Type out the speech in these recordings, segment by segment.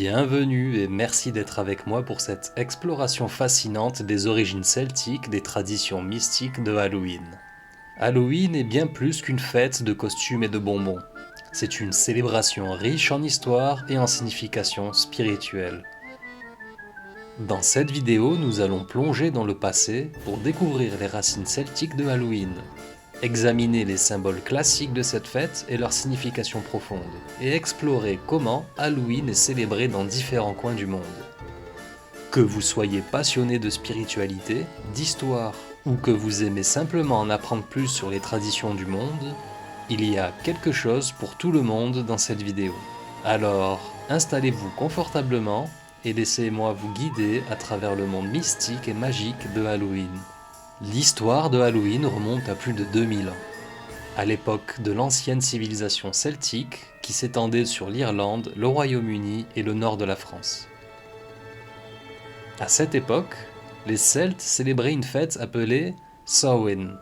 Bienvenue et merci d'être avec moi pour cette exploration fascinante des origines celtiques des traditions mystiques de Halloween. Halloween est bien plus qu'une fête de costumes et de bonbons. C'est une célébration riche en histoire et en signification spirituelle. Dans cette vidéo, nous allons plonger dans le passé pour découvrir les racines celtiques de Halloween, examiner les symboles classiques de cette fête et leur signification profonde, et explorer comment Halloween est célébré dans différents coins du monde. Que vous soyez passionné de spiritualité, d'histoire, ou que vous aimez simplement en apprendre plus sur les traditions du monde, il y a quelque chose pour tout le monde dans cette vidéo. Alors, installez-vous confortablement et laissez-moi vous guider à travers le monde mystique et magique de Halloween. L'histoire de Halloween remonte à plus de 2000 ans, à l'époque de l'ancienne civilisation celtique qui s'étendait sur l'Irlande, le Royaume-Uni et le nord de la France. À cette époque, les Celtes célébraient une fête appelée Samhain,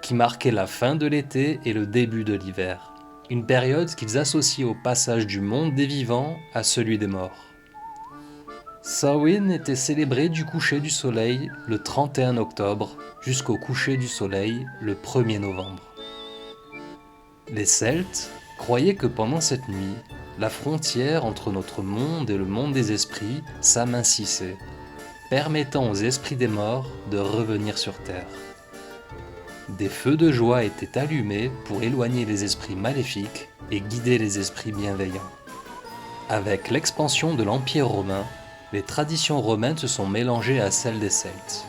qui marquait la fin de l'été et le début de l'hiver, une période qu'ils associaient au passage du monde des vivants à celui des morts. Samhain était célébré du coucher du soleil le 31 octobre jusqu'au coucher du soleil le 1er novembre. Les Celtes croyaient que pendant cette nuit, la frontière entre notre monde et le monde des esprits s'amincissait, permettant aux esprits des morts de revenir sur Terre. Des feux de joie étaient allumés pour éloigner les esprits maléfiques et guider les esprits bienveillants. Avec l'expansion de l'Empire romain, les traditions romaines se sont mélangées à celles des Celtes.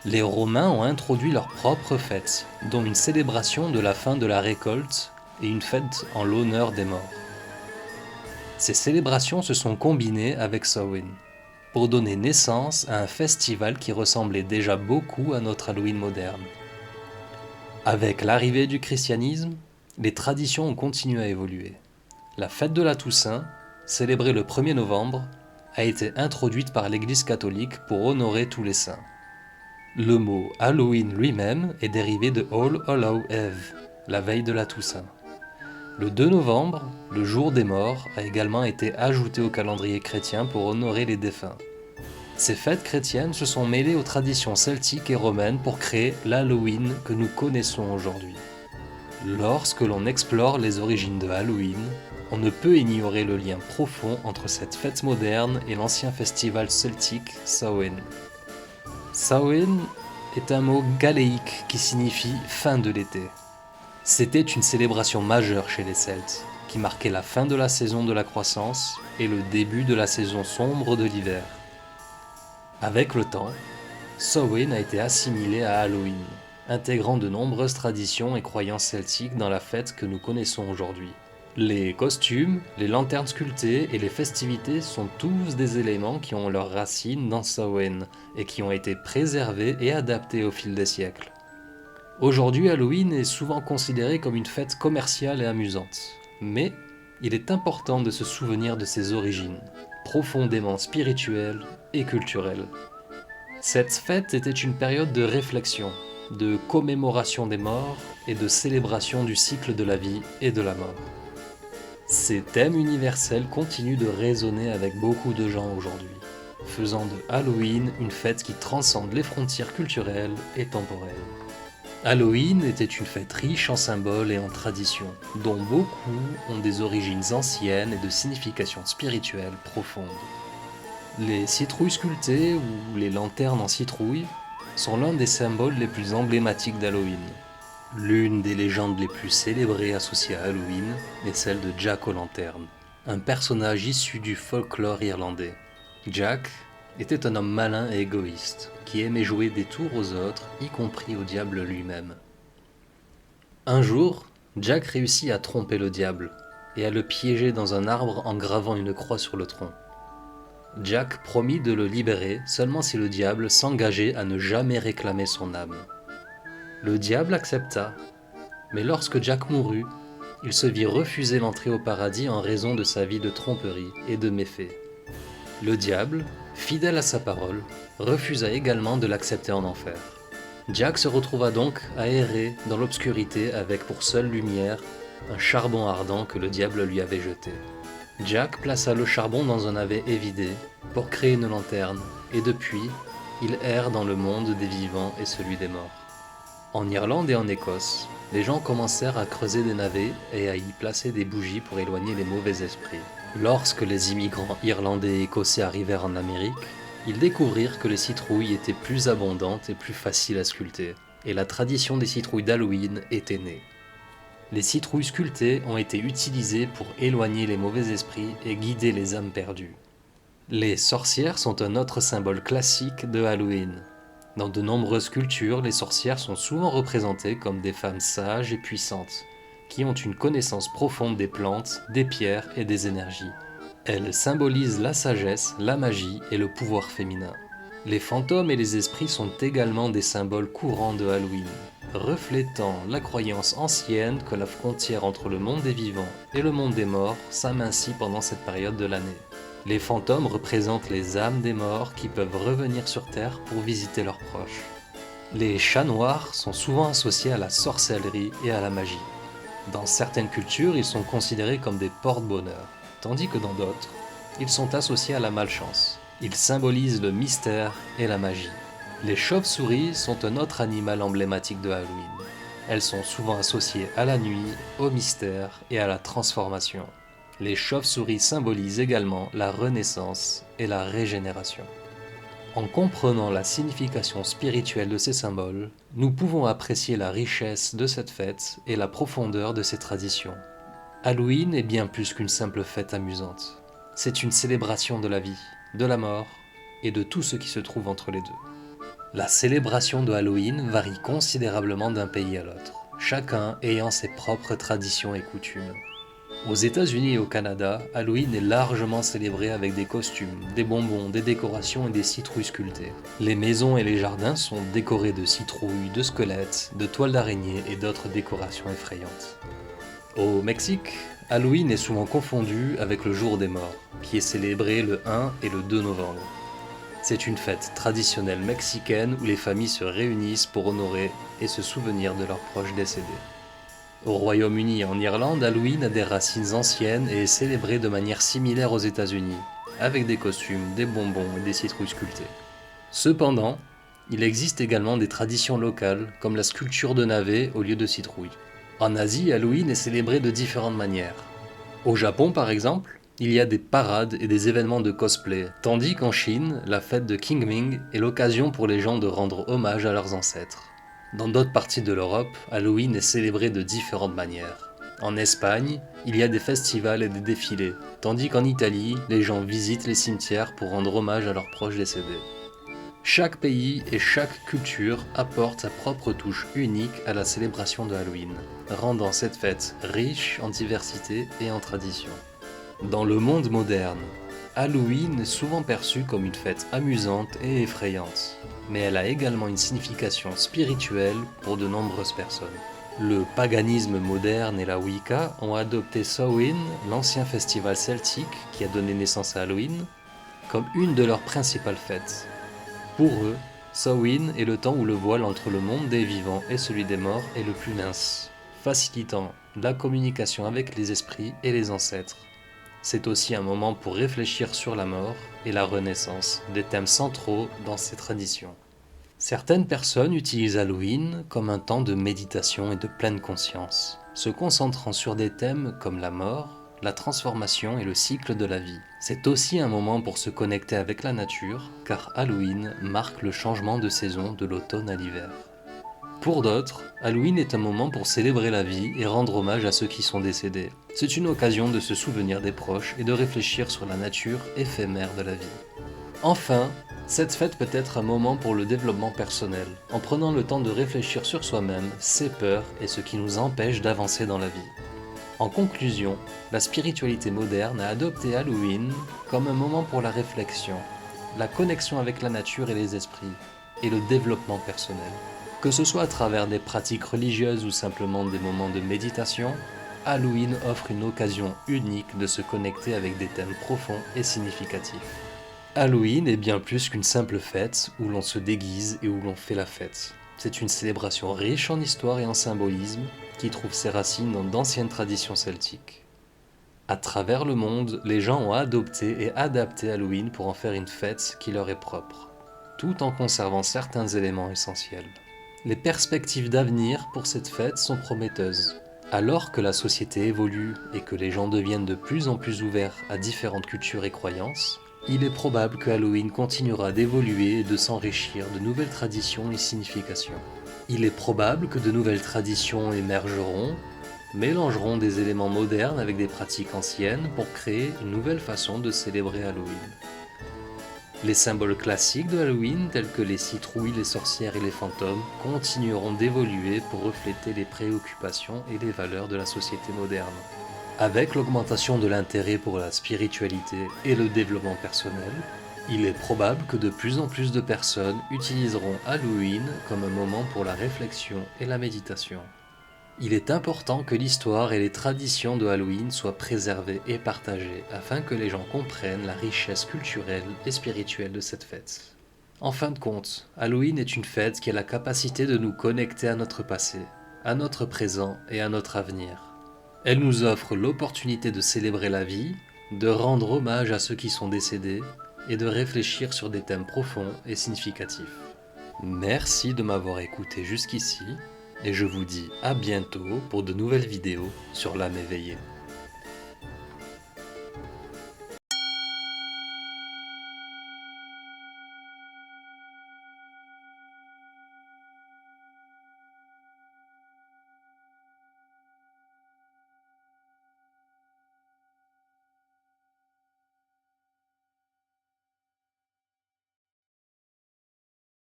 Les Romains ont introduit leurs propres fêtes, dont une célébration de la fin de la récolte et une fête en l'honneur des morts. Ces célébrations se sont combinées avec Samhain, pour donner naissance à un festival qui ressemblait déjà beaucoup à notre Halloween moderne. Avec l'arrivée du christianisme, les traditions ont continué à évoluer. La fête de la Toussaint, célébrée le 1er novembre, a été introduite par l'Église catholique pour honorer tous les saints. Le mot Halloween lui-même est dérivé de All Hallow Eve, la veille de la Toussaint. Le 2 novembre, le jour des morts, a également été ajouté au calendrier chrétien pour honorer les défunts. Ces fêtes chrétiennes se sont mêlées aux traditions celtiques et romaines pour créer l'Halloween que nous connaissons aujourd'hui. Lorsque l'on explore les origines de Halloween, on ne peut ignorer le lien profond entre cette fête moderne et l'ancien festival celtique Samhain. Samhain est un mot galéique qui signifie « fin de l'été ». C'était une célébration majeure chez les Celtes, qui marquait la fin de la saison de la croissance et le début de la saison sombre de l'hiver. Avec le temps, Samhain a été assimilé à Halloween, intégrant de nombreuses traditions et croyances celtiques dans la fête que nous connaissons aujourd'hui. Les costumes, les lanternes sculptées et les festivités sont tous des éléments qui ont leurs racines dans Samhain et qui ont été préservés et adaptés au fil des siècles. Aujourd'hui, Halloween est souvent considéré comme une fête commerciale et amusante, mais il est important de se souvenir de ses origines, profondément spirituelles et culturelles. Cette fête était une période de réflexion, de commémoration des morts et de célébration du cycle de la vie et de la mort. Ces thèmes universels continuent de résonner avec beaucoup de gens aujourd'hui, faisant de Halloween une fête qui transcende les frontières culturelles et temporelles. Halloween était une fête riche en symboles et en traditions, dont beaucoup ont des origines anciennes et de significations spirituelles profondes. Les citrouilles sculptées ou les lanternes en citrouille sont l'un des symboles les plus emblématiques d'Halloween. L'une des légendes les plus célébrées associées à Halloween est celle de Jack O'Lantern, un personnage issu du folklore irlandais. Jack était un homme malin et égoïste, qui aimait jouer des tours aux autres, y compris au diable lui-même. Un jour, Jack réussit à tromper le diable, et à le piéger dans un arbre en gravant une croix sur le tronc. Jack promit de le libérer seulement si le diable s'engageait à ne jamais réclamer son âme. Le diable accepta, mais lorsque Jack mourut, il se vit refuser l'entrée au paradis en raison de sa vie de tromperie et de méfaits. Le diable, fidèle à sa parole, refusa également de l'accepter en enfer. Jack se retrouva donc à errer dans l'obscurité avec pour seule lumière un charbon ardent que le diable lui avait jeté. Jack plaça le charbon dans un navet évidé pour créer une lanterne, et depuis, il erre dans le monde des vivants et celui des morts. En Irlande et en Écosse, les gens commencèrent à creuser des navets et à y placer des bougies pour éloigner les mauvais esprits. Lorsque les immigrants irlandais et écossais arrivèrent en Amérique, ils découvrirent que les citrouilles étaient plus abondantes et plus faciles à sculpter, et la tradition des citrouilles d'Halloween était née. Les citrouilles sculptées ont été utilisées pour éloigner les mauvais esprits et guider les âmes perdues. Les sorcières sont un autre symbole classique de Halloween. Dans de nombreuses cultures, les sorcières sont souvent représentées comme des femmes sages et puissantes, qui ont une connaissance profonde des plantes, des pierres et des énergies. Elles symbolisent la sagesse, la magie et le pouvoir féminin. Les fantômes et les esprits sont également des symboles courants de Halloween, reflétant la croyance ancienne que la frontière entre le monde des vivants et le monde des morts s'amincit pendant cette période de l'année. Les fantômes représentent les âmes des morts qui peuvent revenir sur Terre pour visiter leurs proches. Les chats noirs sont souvent associés à la sorcellerie et à la magie. Dans certaines cultures, ils sont considérés comme des porte-bonheur, tandis que dans d'autres, ils sont associés à la malchance. Ils symbolisent le mystère et la magie. Les chauves-souris sont un autre animal emblématique de Halloween. Elles sont souvent associées à la nuit, au mystère et à la transformation. Les chauves-souris symbolisent également la renaissance et la régénération. En comprenant la signification spirituelle de ces symboles, nous pouvons apprécier la richesse de cette fête et la profondeur de ses traditions. Halloween est bien plus qu'une simple fête amusante. C'est une célébration de la vie, de la mort et de tout ce qui se trouve entre les deux. La célébration de Halloween varie considérablement d'un pays à l'autre, chacun ayant ses propres traditions et coutumes. Aux États-Unis et au Canada, Halloween est largement célébré avec des costumes, des bonbons, des décorations et des citrouilles sculptées. Les maisons et les jardins sont décorés de citrouilles, de squelettes, de toiles d'araignées et d'autres décorations effrayantes. Au Mexique, Halloween est souvent confondu avec le jour des morts, qui est célébré le 1 et le 2 novembre. C'est une fête traditionnelle mexicaine où les familles se réunissent pour honorer et se souvenir de leurs proches décédés. Au Royaume-Uni et en Irlande, Halloween a des racines anciennes et est célébré de manière similaire aux États-Unis, avec des costumes, des bonbons et des citrouilles sculptées. Cependant, il existe également des traditions locales, comme la sculpture de navets au lieu de citrouilles. En Asie, Halloween est célébré de différentes manières. Au Japon, par exemple, il y a des parades et des événements de cosplay, tandis qu'en Chine, la fête de Qingming est l'occasion pour les gens de rendre hommage à leurs ancêtres. Dans d'autres parties de l'Europe, Halloween est célébré de différentes manières. En Espagne, il y a des festivals et des défilés, tandis qu'en Italie, les gens visitent les cimetières pour rendre hommage à leurs proches décédés. Chaque pays et chaque culture apporte sa propre touche unique à la célébration de Halloween, rendant cette fête riche en diversité et en tradition. Dans le monde moderne, Halloween est souvent perçu comme une fête amusante et effrayante, mais elle a également une signification spirituelle pour de nombreuses personnes. Le paganisme moderne et la Wicca ont adopté Samhain, l'ancien festival celtique qui a donné naissance à Halloween, comme une de leurs principales fêtes. Pour eux, Samhain est le temps où le voile entre le monde des vivants et celui des morts est le plus mince, facilitant la communication avec les esprits et les ancêtres. C'est aussi un moment pour réfléchir sur la mort et la renaissance, des thèmes centraux dans ces traditions. Certaines personnes utilisent Halloween comme un temps de méditation et de pleine conscience, se concentrant sur des thèmes comme la mort, la transformation et le cycle de la vie. C'est aussi un moment pour se connecter avec la nature, car Halloween marque le changement de saison de l'automne à l'hiver. Pour d'autres, Halloween est un moment pour célébrer la vie et rendre hommage à ceux qui sont décédés. C'est une occasion de se souvenir des proches et de réfléchir sur la nature éphémère de la vie. Enfin, cette fête peut être un moment pour le développement personnel, en prenant le temps de réfléchir sur soi-même, ses peurs et ce qui nous empêche d'avancer dans la vie. En conclusion, la spiritualité moderne a adopté Halloween comme un moment pour la réflexion, la connexion avec la nature et les esprits, et le développement personnel. Que ce soit à travers des pratiques religieuses ou simplement des moments de méditation, Halloween offre une occasion unique de se connecter avec des thèmes profonds et significatifs. Halloween est bien plus qu'une simple fête où l'on se déguise et où l'on fait la fête. C'est une célébration riche en histoire et en symbolisme qui trouve ses racines dans d'anciennes traditions celtiques. À travers le monde, les gens ont adopté et adapté Halloween pour en faire une fête qui leur est propre, tout en conservant certains éléments essentiels. Les perspectives d'avenir pour cette fête sont prometteuses. Alors que la société évolue et que les gens deviennent de plus en plus ouverts à différentes cultures et croyances, il est probable que Halloween continuera d'évoluer et de s'enrichir de nouvelles traditions et significations. Il est probable que de nouvelles traditions émergeront, mélangeront des éléments modernes avec des pratiques anciennes pour créer une nouvelle façon de célébrer Halloween. Les symboles classiques de Halloween, tels que les citrouilles, les sorcières et les fantômes, continueront d'évoluer pour refléter les préoccupations et les valeurs de la société moderne. Avec l'augmentation de l'intérêt pour la spiritualité et le développement personnel, il est probable que de plus en plus de personnes utiliseront Halloween comme un moment pour la réflexion et la méditation. Il est important que l'histoire et les traditions de Halloween soient préservées et partagées afin que les gens comprennent la richesse culturelle et spirituelle de cette fête. En fin de compte, Halloween est une fête qui a la capacité de nous connecter à notre passé, à notre présent et à notre avenir. Elle nous offre l'opportunité de célébrer la vie, de rendre hommage à ceux qui sont décédés et de réfléchir sur des thèmes profonds et significatifs. Merci de m'avoir écouté jusqu'ici et je vous dis à bientôt pour de nouvelles vidéos sur l'âme éveillée.